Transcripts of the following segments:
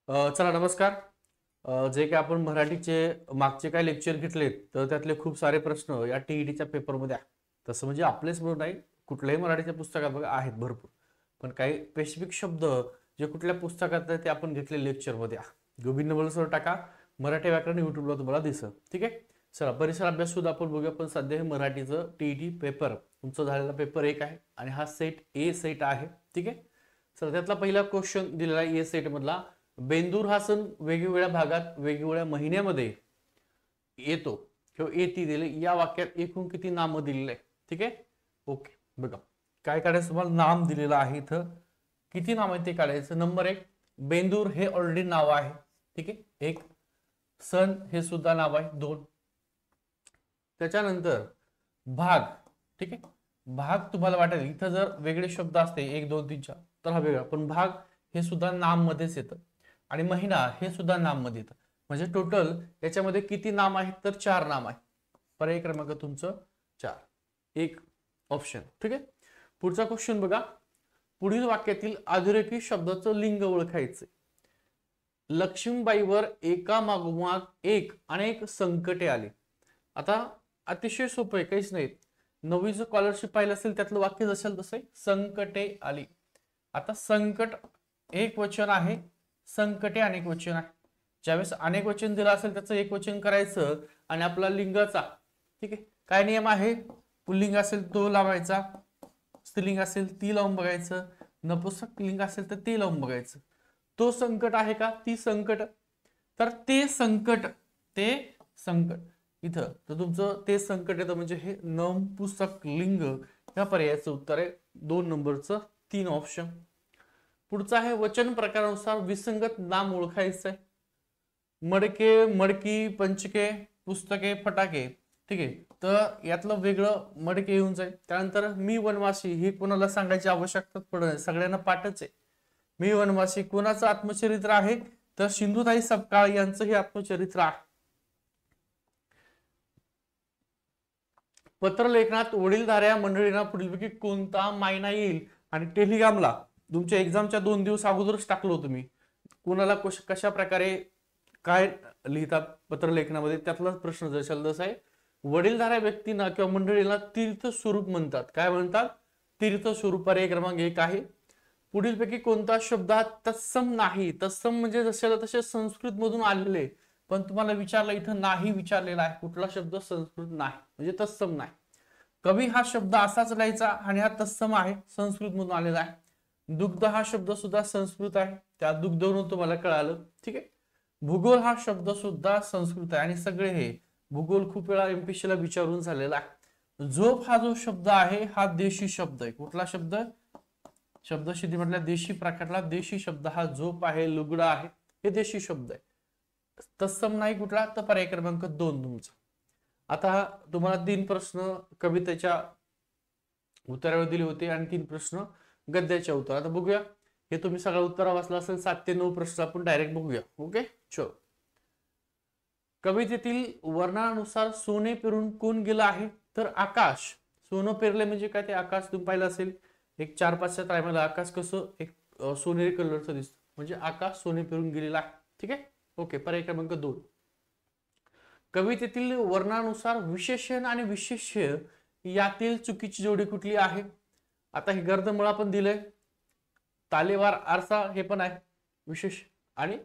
चला नमस्कार. जे काही आपण मराठीचे मागचे काही लेक्चर घेतलेत तर त्यातले खूप सारे प्रश्न या टीईटीच्या पेपरमध्ये आहे. तसं म्हणजे आपलेच म्हणून नाही, कुठल्याही मराठीच्या पुस्तकात बघा आहेत भरपूर. पण काही स्पेसिफिक शब्द जे कुठल्या पुस्तकात आहे ते आपण घेतले लेक्चरमध्ये आहे. गोविंद नवलसर टाका, मराठी व्याकरण युट्यूबला तुम्हाला दिसेल. ठीक आहे. चला परिसर अभ्यास सुद्धा आपण बघूया. पण सध्या हे मराठीचं टीईटी पेपर तुमचा झालेला पेपर 1 आहे आणि हा सेट ए सेट आहे. ठीक आहे. चला त्यातला पहिला क्वेश्चन दिलेला आहे ए सेट मधला. बेंदूर हा सण वेगवेगळ्या भागात वेगवेगळ्या महिन्यामध्ये येतो किंवा येती दिले, या वाक्यात एकूण किती नाम दिलेले आहे. ठीक आहे. ओके. बघा काय काढायचं, तुम्हाला नाम दिलेलं आहे इथं. किती नाम आहे ते काढायचं. नंबर 1, बेंदूर हे ऑलरेडी नाव आहे. ठीक आहे. 1. सण हे सुद्धा नाव आहे. 2. त्याच्यानंतर भाग. ठीक आहे. भाग तुम्हाला वाटेल इथं जर वेगळे शब्द असते 1 2 3 4 तर हा वेगळा, पण भाग हे सुद्धा नाम मध्येच येतं आणि महिना हे सुद्धा नाम मध्ये येतं. म्हणजे टोटल याच्यामध्ये किती नाम आहेत तर 4 नाम आहेत. पर्याय क्रमांक तुमचं 4, 1 ऑप्शन. ठीक आहे. पुढचा क्वेश्चन बघा. पुढील वाक्यातील अधोरेखित शब्दाचं लिंग ओळखायचं. लक्ष्मीबाईवर एका मागोमाग एक अनेक संकटे आली. आता अतिशय सोपं आहे, काहीच नाही. 9वी स्कॉलरशिप पाहिलं असेल त्यातलं वाक्य जसं तसं संकटे आली. आता संकट एक वचन आहे, संकटे अनेक वचन आहे. ज्यावेळेस अनेक वचन दिलं असेल त्याचं एक वचन करायचं आणि आपला लिंगाचा. ठीक आहे. काय नियम आहे. पुल्लिंग असेल तो लावायचा, स्त्रीलिंग असेल ती लावून बघायचं, नपुंसक लिंग असेल तर ते लावून बघायचं. तो संकट आहे का, ती संकट, तर ते संकट, ते संकट इथं तर तुमचं ते संकट येतं. म्हणजे हे नपुंसक लिंग या पर्यायाचं उत्तर आहे 2 नंबरचं 3 ऑप्शन. पुढचा आहे वचन प्रकारानुसार विसंगत नाम ओळखायचं आहे. मडके, मडकी, पंचके, पुस्तके, फटाके. ठीक आहे. तर यातलं वेगळं मडके येऊन जाईल. त्यानंतर मी वनवासी ही कोणाला सांगायची आवश्यकता पडत नाही, सगळ्यांना पाठच आहे. मी वनवासी कोणाचं आत्मचरित्र आहे तर सिंधुताई सपकाळ यांचं हे आत्मचरित्र आहे. पत्रलेखनात वडीलधाऱ्या मंडळींना पुढीलपैकी कोणता मायना येईल. आणि टेलिग्रामला तुमच्या एक्झामच्या 2 दिवस अगोदरच टाकलो तुम्ही कोणाला कशा प्रकारे काय लिहितात पत्रलेखनामध्ये, त्यातला प्रश्न जशाल तसा आहे. वडीलधाऱ्या व्यक्तींना किंवा मंडळींना तीर्थ स्वरूप म्हणतात. काय म्हणतात. तीर्थ स्वरूप. पर्याय क्रमांक 1 आहे. पुढीलपैकी कोणता शब्द तत्सम नाही. तत्सम म्हणजे जशाला तसे संस्कृत मधून आलेले, पण तुम्हाला विचारलं इथं नाही विचारलेला आहे. कुठला शब्द संस्कृत नाही म्हणजे तत्सम नाही. कवी हा शब्द असाच लिहायचा आणि हा तत्सम आहे, संस्कृत मधून आलेला आहे. दुग्ध हा शब्द सुद्धा संस्कृत आहे, त्या दुग्धवरून तुम्हाला कळालं. ठीक आहे. भूगोल हा शब्द सुद्धा संस्कृत आहे आणि सगळे हे भूगोल खूप वेळा एमपीएससी ला विचारून झालेला आहे. झोप हा जो शब्द आहे हा देशी शब्द आहे. कुठला शब्द. शब्दसिद्धी म्हटल्या देशी प्रकारला देशी शब्द हा झोप आहे, लुगडा आहे, हे देशी शब्द आहे. तत्सम नाही कुठला तर पर्याय क्रमांक 2 तुमचा. आता तुम्हाला 3 प्रश्न कवितेच्या उत्तरावर दिले होते आणि 3 प्रश्न गद्याच्या उत्तर. आता बघूया. हे तुम्ही सगळं उत्तर वाचलं असेल. 7 ते 9 प्रश्न आपण डायरेक्ट बघूया. ओके. चलो. कवितेतील वर्णानुसार सोने पेरून कोण गेलं आहे तर आकाश. सोनं पेरले म्हणजे काय ते आकाश तुम्ही पाहिलं असेल. एक 4-5च्या टायमाला आकाश कसं एक सोनेरी कलरचं दिसतं, म्हणजे आकाश सोने पेरून गेलेला आहे. ठीक आहे. ओके. पर्याय क्रमांक 2. कवितेतील वर्णानुसार विशेषण आणि विशेष्य यातील चुकीची जोडी कुठली आहे. आता ही गर्दमळा पण दिलंय, तालेवार आरसा हे पण आहे विशेष आणि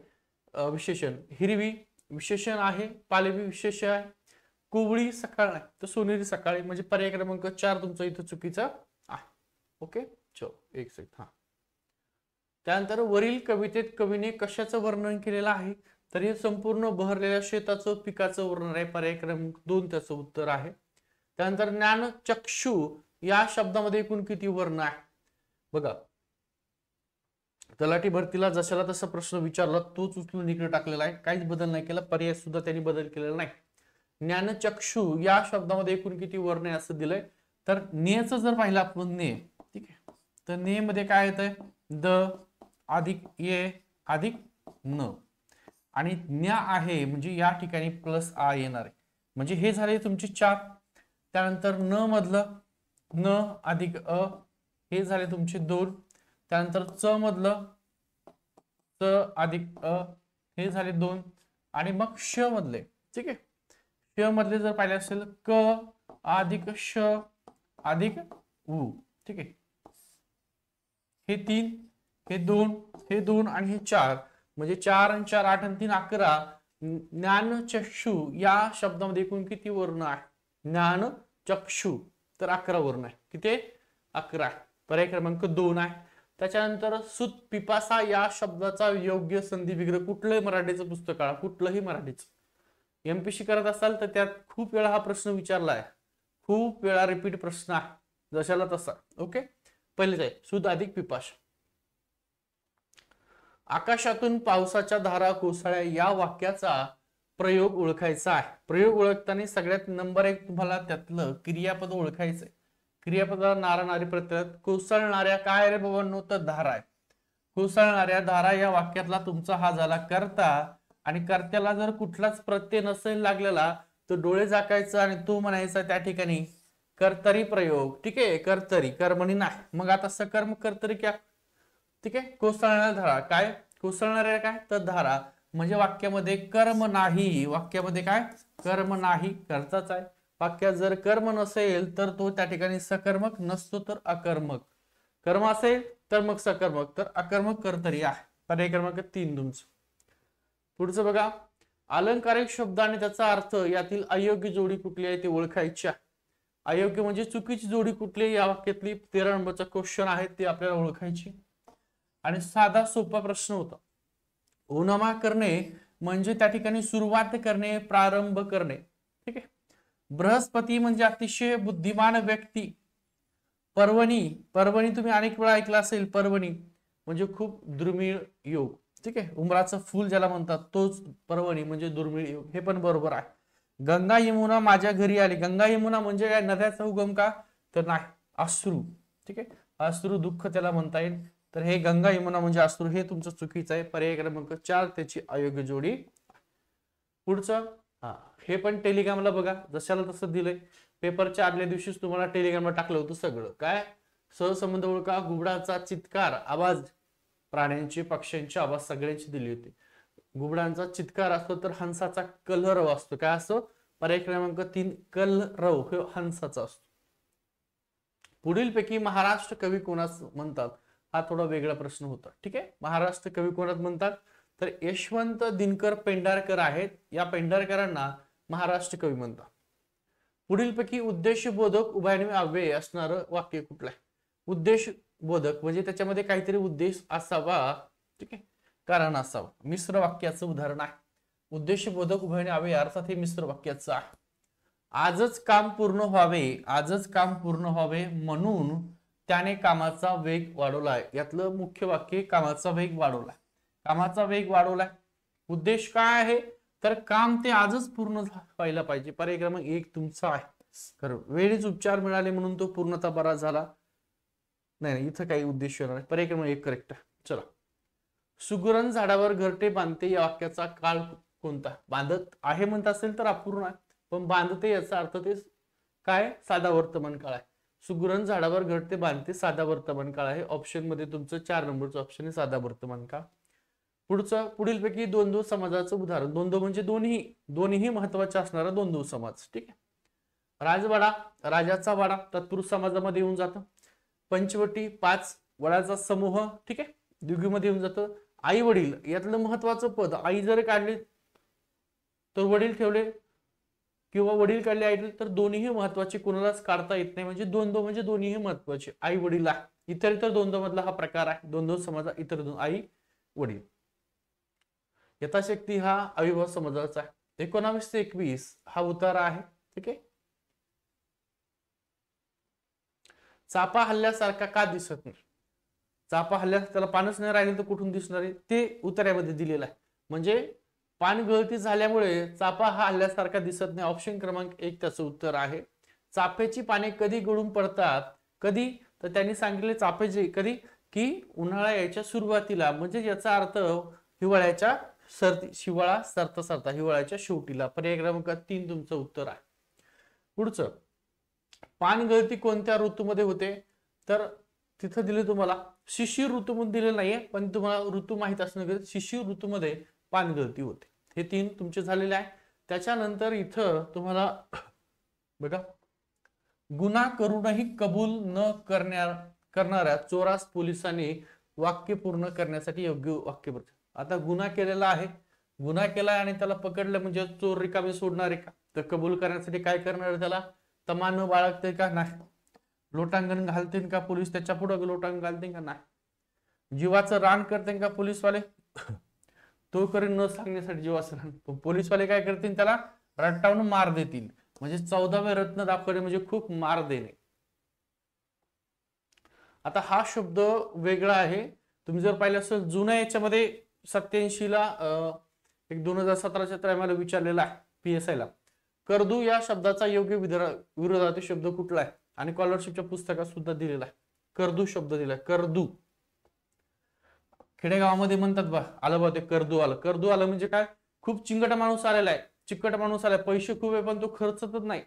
विशेषण. हिरवी विशेषण आहे, पालवी विशेष आहे, कुवळी सकाळ नाही तर सोनेरी सकाळी, म्हणजे पर्याय क्रमांक 4 तुमचा इथं चुकीचा आहे. ओके. चलो एक सेकंड. त्यानंतर वरील कवितेत कवीने कशाचं वर्णन केलेलं आहे तर हे संपूर्ण बहरलेल्या शेताचं पिकाचं वर्णन आहे. पर्याय क्रमांक 2 त्याचं उत्तर आहे. त्यानंतर ज्ञानचक्षु या शब्दामध्ये एकूण किती वर्ण आहे. बघा तलाठी भरतीला जशाला तसा प्रश्न विचारला तोच उचलून इकडे टाकलेला आहे, काहीच बदल नाही केला. पर्याय सुद्धा त्यांनी बदल केलेला नाही. ज्ञानचक्षु या शब्दामध्ये एकूण किती वर्ण आहे असं दिलंय. तर नेचं जर पाहिलं आपण ने, ठीक आहे, तर ने मध्ये काय येतंय द अधिक ये अधिक न आणि न्या आहे म्हणजे या ठिकाणी प्लस आ येणार आहे, म्हणजे हे झाले तुमचे 4. त्यानंतर न मधलं न अधिक अ हे झाले तुमचे 2. त्यानंतर च मधलं स अधिक अ हे झाले 2 आणि मग श मधले, ठीक आहे, श मधले जर पाहिले असेल क अधिक श अधिक उ, ठीक आहे, हे 3, हे 2, हे 2 आणि हे 4, म्हणजे 4 आणि 4 8 आणि 3 11. ज्ञानचक्षु या शब्दामध्ये एकूण किती वर्ण आहे? ज्ञानचक्षु तर 11 वर्ण आहे. किती? 11. पर्याय क्रमांक 2 आहे. त्याच्यानंतर सुत पिपासा या शब्दाचा योग्य संधी विग्रह कुठलंही मराठीचं पुस्तक काढा, कुठलंही मराठीचं. एमपीसी करत असाल तर त्यात खूप वेळा हा प्रश्न विचारला आहे, खूप वेळा रिपीट प्रश्न आहे, जशाला तसा. ओके, पहिलेच आहे सुत अधिक पिपासा. आकाशातून पावसाच्या धारा कोसळल्या या वाक्याचा प्रयोग ओळखायचा आहे. प्रयोग ओळखताना सगळ्यात नंबर 1 तुम्हाला त्यातलं क्रियापद ओळखायचंय. क्रियापदाला नारा नारी प्रत्ययात कोसळणाऱ्या काय रे बाबांनो, तर धारा आहे. कोसळणाऱ्या धारा या वाक्यातला तुमचा हा झाला कर्ता, आणि कर्त्याला जर कुठलाच प्रत्यय नसेल लागलेला तर डोळे झाकायचं आणि तो म्हणायचा त्या ठिकाणी कर्तरी प्रयोग. ठीक आहे, कर्तरी, कर्मणी नाही. मग आता सकर्म कर्तरी क्या, ठीक आहे. कोसळणाऱ्या धारा काय, कोसळणाऱ्या काय तर धारा, म्हणजे वाक्यामध्ये कर्म नाही. वाक्यामध्ये काय, कर्म नाही, कर्ताच आहे. वाक्यात जर कर्म नसेल तर तो त्या ठिकाणी सकर्मक नसतो तर अकर्मक. कर्म असेल तर मग सकर्मक, तर अकर्मक कर्तरी आहे. पर्याय क्रमांक 3 तुमचं. पुढचं बघा, अलंकारिक शब्द आणि त्याचा अर्थ यातील अयोग्य जोडी कुठली आहे ते ओळखायची आहे. अयोग्य म्हणजे चुकीची जोडी कुठली आहे, या वाक्यातली 13 नंबरचा क्वेश्चन आहे ते आपल्याला ओळखायची. आणि साधा सोपा प्रश्न होता. ओनमा करणे म्हणजे त्या ठिकाणी सुरुवात करणे, प्रारंभ करणे. ठीक आहे. बृहस्पती म्हणजे अतिशय बुद्धिमान व्यक्ती. पर्वणी, पर्वणी तुम्ही अनेक वेळा ऐकला असेल. पर्वणी म्हणजे खूप दुर्मिळ योग. ठीक आहे, उमराचं फूल ज्याला म्हणतात तोच पर्वणी म्हणजे दुर्मिळ योग, हे पण बरोबर आहे. गंगा यमुना माझ्या घरी आली. गंगा यमुना म्हणजे काय, नद्याचा उगम का, तर नाही, अश्रू. ठीक आहे, अश्रू दुःख त्याला म्हणता येईल. तर हे गंगा यमुना म्हणजे अश्रू, हे तुमचं चुकीचं आहे. पर्याय क्रमांक 4 त्याची अयोग्य जोडी. पुढचं, हे पण टेलिग्रामला बघा, जशाला तसं दिलंय. पेपरच्या आदल्या दिवशीच तुम्हाला टेलिग्रामला टाकलं होतं सगळं. काय, सहसंबंध ओळखा, घुबडाचा चित्कार आवाज, प्राण्यांचे पक्ष्यांचे आवाज सगळ्यांची दिली होती. घुबडांचा चित्कार असतो तर हंसाचा कलरव असतो. काय असतो, पर्याय क्रमांक 3 कलरव हे हंसाचा असतो. पुढीलपैकी महाराष्ट्र कवी कोणास म्हणतात, हा थोडा वेगळा प्रश्न होता. ठीक आहे, महाराष्ट्र कवी कोणास म्हणतात, तर यशवंत दिनकर पेंढारकर आहेत. या पेंढारकरांना महाराष्ट्र कवी म्हणतात. पुढीलपैकी उद्देशबोधक उभयनिष्ठ अव्यय असणारं वाक्य कुठलं आहे. उद्देशबोधक म्हणजे त्याच्यामध्ये काहीतरी उद्देश असावा, ठीक आहे, कारण असावं. मिश्र वाक्याचं उदाहरण आहे. उद्देशबोधक उभयनिष्ठ अव्यय अर्थात हे मिश्र वाक्याचं आहे. आजच काम पूर्ण व्हावे, आजच काम पूर्ण व्हावे म्हणून त्याने कामाचा वेग वाढवलाय. यातलं मुख्य वाक्य कामाचा वेग वाढवलाय. कामाचा वेग वाढवलाय. उद्देश काय आहे, तर काम ते आजच पूर्ण व्हायला पाहिजे. पर्याय क्रमांक 1 तुमचा आहे. कारण वेळीच उपचार मिळाले म्हणून तो पूर्णतः बरा झाला नाही, इथं काही उद्देश नाही. पर्याय क्रमांक 1 करेक्ट आहे. चला, सुगरण झाडावर घरटे बांधते या वाक्याचा काळ कोणता. बांधत आहे म्हणत असेल तर अपूर्ण आहे, पण बांधते याचा अर्थ ते काय, साधा वर्तमान काळ आहे. सुगरण झाडावर घरटे बांधते साधा वर्तमान काळ आहे. ऑप्शन मध्ये तुमचं 4 नंबरचं ऑप्शन आहे साधा वर्तमान काळ. पुढचं, पुढीलपैकी द्वंद्व समाजाचं उदाहरण. द्वंद्व म्हणजे दोन्ही महत्वाचे असणारा द्वंद्व समाज. ठीक आहे. राजवाडा, राजाचा वाडा तत्पुरुष समाजामध्ये येऊन जातं. पंचवटी 5 वडाचा समूह, ठीक आहे, द्विगुमध्ये येऊन जातं. आई वडील यातलं महत्वाचं पद, आई जर काढली तर वडील ठेवले किंवा वडील काढले आई, तर दोन्ही महत्वाचे, कोणालाच काढता येत नाही. म्हणजे द्वंद्व म्हणजे दोन्ही महत्वाचे. आई वडील आहे. इतर द्वंद्व मधला हा प्रकार आहे. द्वंद्व समाजा इतर आई वडील. यथाशक्ती हा अविभाव समाजाचा आहे. 19 ते 21 हा उतारा आहे. ठीक आहे. चापा हल्ल्यासारखा का दिसत नाही. चापा हल्ल्यास त्याला पानच नाही राहिले तर कुठून दिसणार आहे, ते उतार्यामध्ये दिलेलं आहे. म्हणजे पान गळती झाल्यामुळे चापा हा हल्ल्यासारखा दिसत नाही. ऑप्शन क्रमांक 1 त्याचं उत्तर आहे. चाफ्याची पाने कधी गळून पडतात, कधी, तर त्यांनी सांगितले चाफ्याचे कधी, की उन्हाळा यायच्या सुरुवातीला, म्हणजे याचा अर्थ हिवाळ्याच्या हिवाळा सरता सरता हिवाळ्याच्या शेवटीला. पर्याय क्रमांक 3 तुमचं उत्तर आहे. पुढचं, पानगळती कोणत्या ऋतूमध्ये होते, तर तिथं दिले तुम्हाला शिशिर ऋतूमध्ये दिले नाहीये, पण तुम्हाला ऋतू माहित असणं गरजेचं. शिशिर ऋतूमध्ये पाणगळती होते. हे 3 तुमचे झालेले आहे. त्याच्यानंतर इथं तुम्हाला बघा, गुन्हा करूनही कबूल न करणाऱ्या चोरास पोलिसांनी वाक्य पूर्ण करण्यासाठी योग्य वाक्य. आता गुन्हा केलेला आहे, गुन्हा केलाय आणि त्याला पकडलं म्हणजे चोर रिकामे सोडणार आहे का? तर कबूल करण्यासाठी काय करणार, त्याला तमान बाळगते का? नाही. लोटांगण घालतील का पोलीस त्याच्या पुढे? लोटांगण घालतील का? नाही. जीवाचं रान करतील का पोलीसवाले? तो करीन न सांगण्यासाठी जीवाचं रान. पोलीसवाले काय करतील, त्याला रट्टावून मार देतील. म्हणजे 14वे रत्न दाखवणे म्हणजे खूप मार देणे. आता हा शब्द वेगळा आहे. तुम्ही जर पाहिलं असेल जुन्या याच्यामध्ये 87 ला एक 2017च्या त्रैमाला विचारलेला आहे PSI ला, कर्दू या शब्दाचा योग्य विरोधार्थी शब्द कुठला आहे? आणि स्कॉलरशिपच्या पुस्तकात सुद्धा दिलेला आहे. कर्दू शब्द दिलाय. कर्दू खेडेगावामध्ये म्हणतात बा, आलं बा ते कर्दू आलं. कर्दू आलं म्हणजे काय? खूप चिंगट माणूस आलेला आहे, चिकट माणूस आलाय, पैसे खूप आहे पण तो खर्चतच नाही,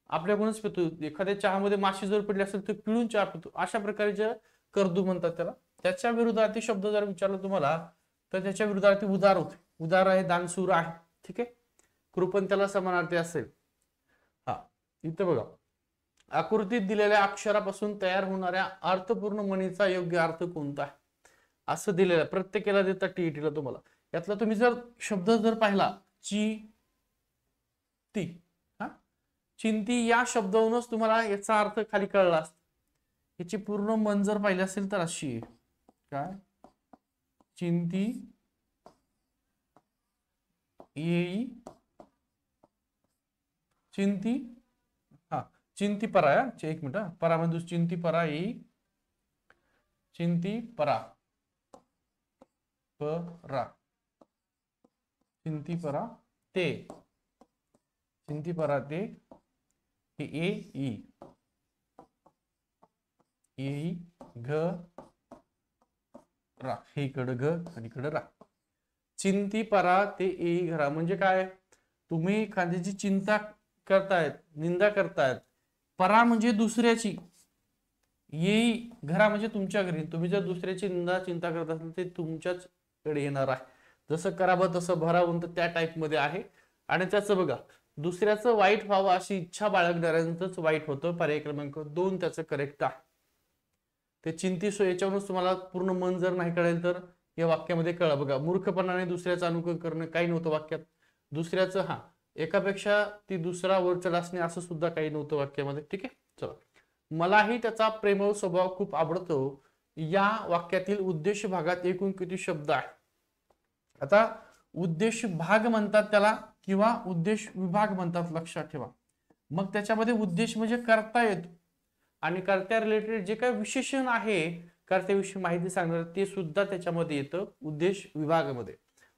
आपल्याकडूनच पितो. एखाद्या चहामध्ये माशी जर पडली असेल तर पिळून चहा पितो. अशा प्रकारचे कर्दू म्हणतात त्याला. त्याच्या विरोधार्थी शब्द जर विचारला तुम्हाला तर त्याच्या विरोधार्थी उदार होते. उदार आहे, दानशूर आहे. ठीक आहे. कृपण त्याला समानार्थी असेल. हा, इथं बघा, आकृतीत दिलेल्या अक्षरापासून तयार होणाऱ्या अर्थपूर्ण म्हणीचा योग्य अर्थ कोणता आहे असं दिलेलं आहे. प्रत्येकाला देतात TET ला तुम्हाला. यातला तुम्ही जर शब्द जर पाहिला, ती हा चिंती या शब्दावरूनच तुम्हाला याचा अर्थ खाली कळला असता. याची पूर्ण मन जर पाहिली असेल तर अशी आहे. काय? चिंती येई चिंती, हा चिंती परा. एक मिनिट, परा म्हणजे चिंती परा येई, चिंती परा परा, चिंती परा ते, चिंती परा ते, हे ए ई ए घ रा, हे इकडं घ आणि इकडं रा. चिंती परा ते ए घरा म्हणजे काय? तुम्ही एखाद्याची चिंता करतायत, निंदा करतायत. परा म्हणजे दुसऱ्याची, येई घरा म्हणजे तुमच्या घरी. तुम्ही जर दुसऱ्याची निंदा चिंता करत असाल ते तुमच्याच कडे येणार आहे. जसं करावं तसं भरावं त्या टाइप मध्ये आहे. आणि त्याचं बघा, दुसऱ्याचं वाईट व्हावं अशी इच्छा बाळगणाऱ्यांचंच वाईट होतं. पर्याय क्रमांक 2 त्याचं करेक्ट आहे. ते चिंती याच्यावरूनच तुम्हाला पूर्ण मन जर नाही कळेल तर या वाक्यामध्ये कळा. बघा, मूर्खपणाने दुसऱ्याचं अनुकरण करणं काही नव्हतं वाक्यात. दुसऱ्याचं हा एकापेक्षा ती दुसरा वरचढ असणे असं सुद्धा काही नव्हतं वाक्यामध्ये. ठीक आहे. चला, मलाही त्याचा प्रेमळ स्वभाव खूप आवडतो. या वाक्यातील उद्देश भागात एकूण किती शब्द आहे? आता उद्देश भाग म्हणतात त्याला किंवा उद्देश विभाग म्हणतात, लक्षात ठेवा. मग त्याच्यामध्ये उद्देश म्हणजे करता येतो आणि कर्त्या रिलेटेड जे काही विशेषण आहे, कर्त्याविषयी माहिती सांगणार ते सुद्धा त्याच्यामध्ये येतं उद्देश विभागामध्ये.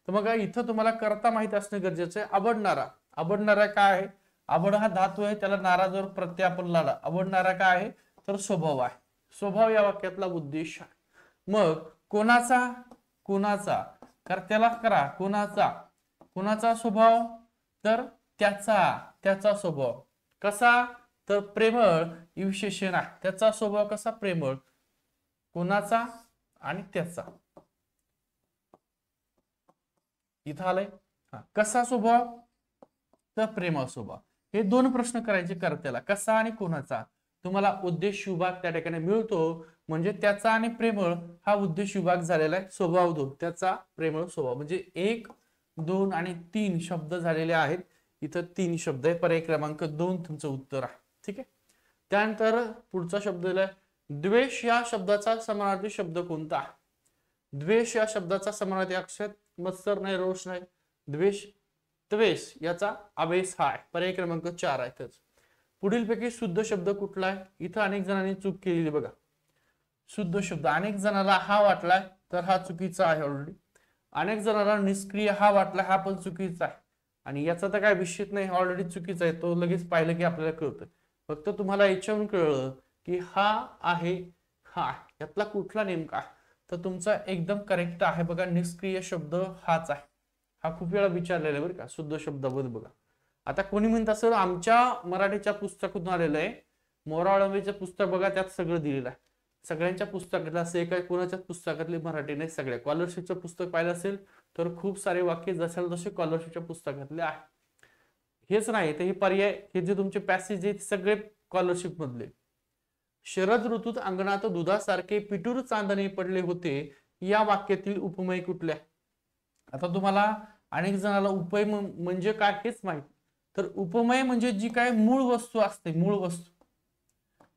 तर मग इथं तुम्हाला कर्ता माहिती असणं गरजेचं आहे. आवडणारा, आवडणारा काय आहे? आवड हा धातू आहे, त्याला नारा जर प्रत्यय आपण लावला, आवडणारा काय आहे तर स्वभाव आहे. स्वभाव या वाक्यातला उद्देश आहे. मग कोणाचा, कोणाचा कर्त्याला करा, कोणाचा, कोणाचा स्वभाव तर त्याचा, त्याचा स्वभाव कसा तर प्रेमळ विशेषण आहे. त्याचा स्वभाव कसा? प्रेमळ. कोणाचा आणि त्याचा. इथं आलंय. हा, कसा स्वभाव तर प्रेमळ स्वभाव. हे 2 प्रश्न करायचे कर्त्याला, कसा आणि कोणाचा. तुम्हाला उद्देश विभाग त्या ठिकाणी मिळतो. म्हणजे त्याचा आणि प्रेमळ हा उद्देश विभाग झालेला आहे. स्वभाव 2, त्याचा प्रेमळ स्वभाव. म्हणजे 1, 2 आणि 3 शब्द झालेले आहेत. इथं 3 शब्द आहे. पर्याय क्रमांक 2 तुमचं उत्तर आहे. ठीक आहे. त्यानंतर पुढचा शब्द दिलाय, द्वेष या शब्दाचा समानार्थी शब्द कोणता? द्वेष या शब्दाचा समानार्थी अक्षर मत्सर नाही, रोष नाही. द्वेष, त्वेष याचा आवेश हा आहे. पर्याय क्रमांक 4 आहे. त्याच पुढीलपैकी शुद्ध शब्द कुठला आहे? इथं अनेक जणांनी चूक केलेली बघा. शुद्ध शब्द अनेक जणांना हा वाटलाय तर हा चुकीचा आहे ऑलरेडी. अनेक जणांना निष्क्रिय हा वाटला, हा पण चुकीचा आहे. आणि याचा तर काय विषय नाही, ऑलरेडी चुकीचा आहे. तो लगेच पाहिलं की आपल्याला कळतं. फक्त तुम्हाला याच्यावरून कळलं की हा आहे, हा यातला कुठला नेमका, तर तुमचा एकदम करेक्ट आहे. बघा, निष्क्रिय शब्द हाच आहे. हा खूप वेळा विचारलेला आहे बरं का, शुद्ध शब्दाबद्दल. बघा, आता कोणी म्हणत असेल आमच्या मराठीच्या पुस्तकातून आलेलं आहे, मोराळंबेचं पुस्तक बघा, त्यात सगळं दिलेलं आहे. सगळ्यांच्या पुस्तकातलं असं एका कोणाच्याच पुस्तकातली मराठी नाही, सगळ्या स्कॉलरशिपचं पुस्तक पाहिलं असेल तर खूप सारे वाक्य जशाला तसे स्कॉलरशिपच्या पुस्तकातले आहे. हेच नाही तर हे पर्याय, हे जे तुमचे पॅसेज आहेत सगळे स्कॉलरशिप मधले. शरद ऋतूत अंगणात दुधासारखे पिटूर चांदणे पडले होते, या वाक्यातील उपमेय कुठल्या? आता तुम्हाला अनेक जणाला उपमेय म्हणजे काय हेच माहित, तर उपमेय म्हणजे जी काय मूळ वस्तू असते, मूळ वस्तू,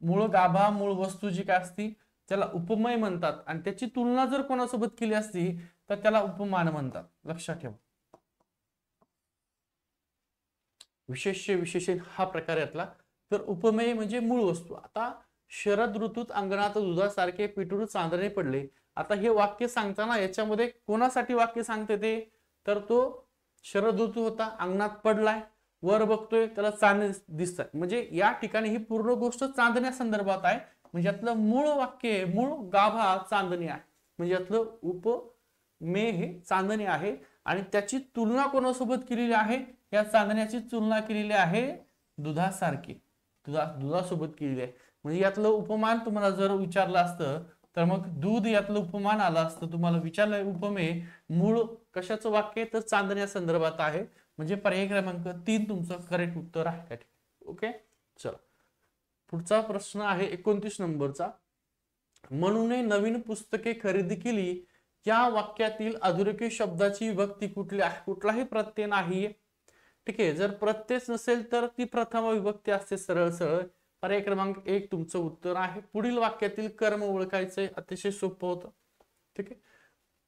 मूळ गाभा, मूळ वस्तू जी काय असती त्याला उपमेय म्हणतात, आणि त्याची तुलना जर कोणासोबत केली असती तर त्याला उपमान म्हणतात. लक्षात ठेवा. विशेष्य हा प्रकार यातला. तर उपमेय म्हणजे मूळ वस्तू. आता शरद ऋतूत अंगणात दुधासारखे पिटूर चांदणे पडले, आता हे वाक्य सांगताना याच्यामध्ये कोणासाठी वाक्य सांगते ते, तर तो शरद ऋतू होता, अंगणात पडलाय, वर बघतोय त्याला चांदणे दिसतात, म्हणजे या ठिकाणी ही पूर्ण गोष्ट चांदण्या संदर्भात आहे. म्हणजे यातलं मूळ वाक्य, मूळ गाभा चांदणी आहे, म्हणजे यातलं उपमेय हे चांदणे आहे. आणि त्याची तुलना कोणासोबत केलेली आहे, या चांदण्याची तुलना केलेली आहे दुधासारखी, दुधासोबत केलेली आहे. म्हणजे यातलं उपमान तुम्हाला जर विचारलं असतं तर मग दूध यातलं उपमान आलं असतं. तुम्हाला विचारलंय उपमेय मूळ कशाचं वाक्य, तर चांदण्या संदर्भात आहे, म्हणजे पर्याय क्रमांक 3 तुमचं करेक्ट उत्तर आहे. ओके, चला पुढचा प्रश्न आहे 29 नंबरचा. म्हणून नवीन पुस्तके खरेदी केली, या वाक्यातील अधोरेखित शब्दाची विभक्ती कुठली आहे? कुठलाही प्रत्यय नाहीये. ठीक आहे, जर प्रत्ययच नसेल तर ती प्रथम विभक्ती असते सरळ सरळ. पर्याय क्रमांक 1 तुमचं उत्तर आहे. पुढील वाक्यातील कर्म ओळखायचे अतिशय सोपं होतं. ठीक आहे,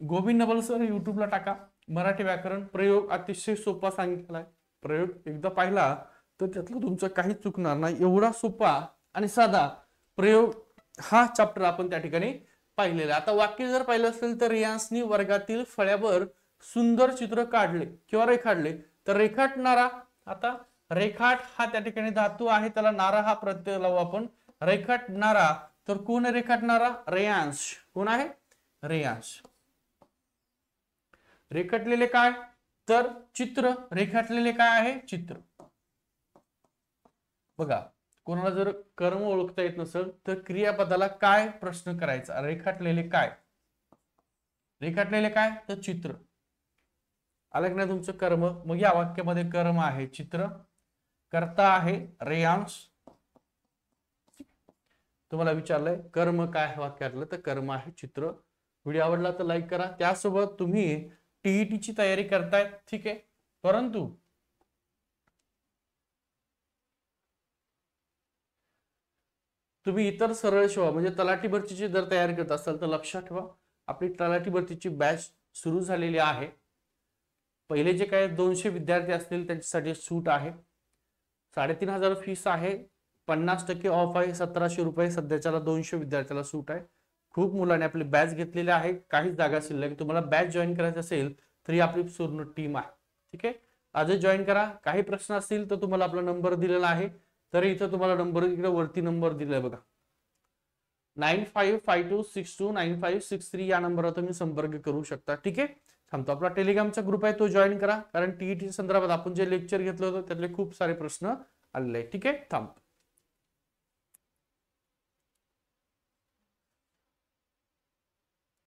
गोविंद नवल सर युट्यूबला टाका, मराठी व्याकरण प्रयोग अतिशय सोपा सांगितलाय. प्रयोग एकदा पाहिला तर त्यातलं तुमचं काही चुकणार नाही, एवढा सोपा आणि साधा प्रयोग हा चॅप्टर आपण त्या ठिकाणी पाहिलेला. आता वाक्य जर पाहिलं असेल तर रियांसनी वर्गातील फळ्यावर सुंदर चित्र काढले किंवा रेखाटले, तर रेखाटणारा, आता रेखाट हा त्या ठिकाणी धातू आहे, त्याला नारा हा प्रत्यय लावू आपण. रेखाटणारा तर कोण रेखाटणारा? रेयांश. कोण आहे? रेयांश. रेखाटलेले काय? तर चित्र. रेखाटलेले काय आहे? चित्र. बघा, कोणाला जर कर्म ओळखता येत नसेल तर क्रियापदाला काय प्रश्न करायचा? रेखाटलेले काय? रेखाटलेले काय? तर चित्र. आलं नाही तुमचं कर्म? मग या वाक्यामध्ये कर्म आहे चित्र, कर्ता आहे रेयांश. तुम्हाला विचारलंय कर्म काय वाक्यातलं, तर कर्म आहे चित्र. व्हिडिओ आवडला तर लाईक करा. त्यासोबत तुम्ही टीईटीची तयारी करताय, ठीक आहे, परंतु तुम्ही इतर सरळ सेवा म्हणजे तलाठी भरतीची जर तयारी करत असाल तर लक्षात ठेवा, आपली तलाठी भरतीची बॅच सुरू झालेली आहे. पहिले जे काही 200 विद्यार्थी असतील त्यांच्यासाठी सूट आहे. 3500 फीस आहे, 50% ऑफ आहे, 1700 रुपये सध्याच्याला 200 विद्यार्थ्याला सूट आहे. खूप मुलांनी आपली बॅच घेतलेली आहे, काही जागा शिल्लक. तुम्हाला बॅच जॉईन करायची असेल तरी आपली पूर्ण टीम आहे. ठीक आहे, आजच जॉईन करा. काही प्रश्न असतील तर तुम्हाला आपला नंबर दिलेला आहे, तर इथं तुम्हाला नंबर इकडे वरती नंबर दिलाय बघा, 9552629563 या नंबरवर तुम्ही संपर्क करू शकता. ठीक आहे, थांबतो. आपला टेलिग्रामचा ग्रुप आहे तो जॉईन करा, कारण टीईटी संदर्भात आपण जे लेक्चर घेतलं होतं त्यातले खूप सारे प्रश्न आलेले आहेत. ठीक आहे, थांबतो.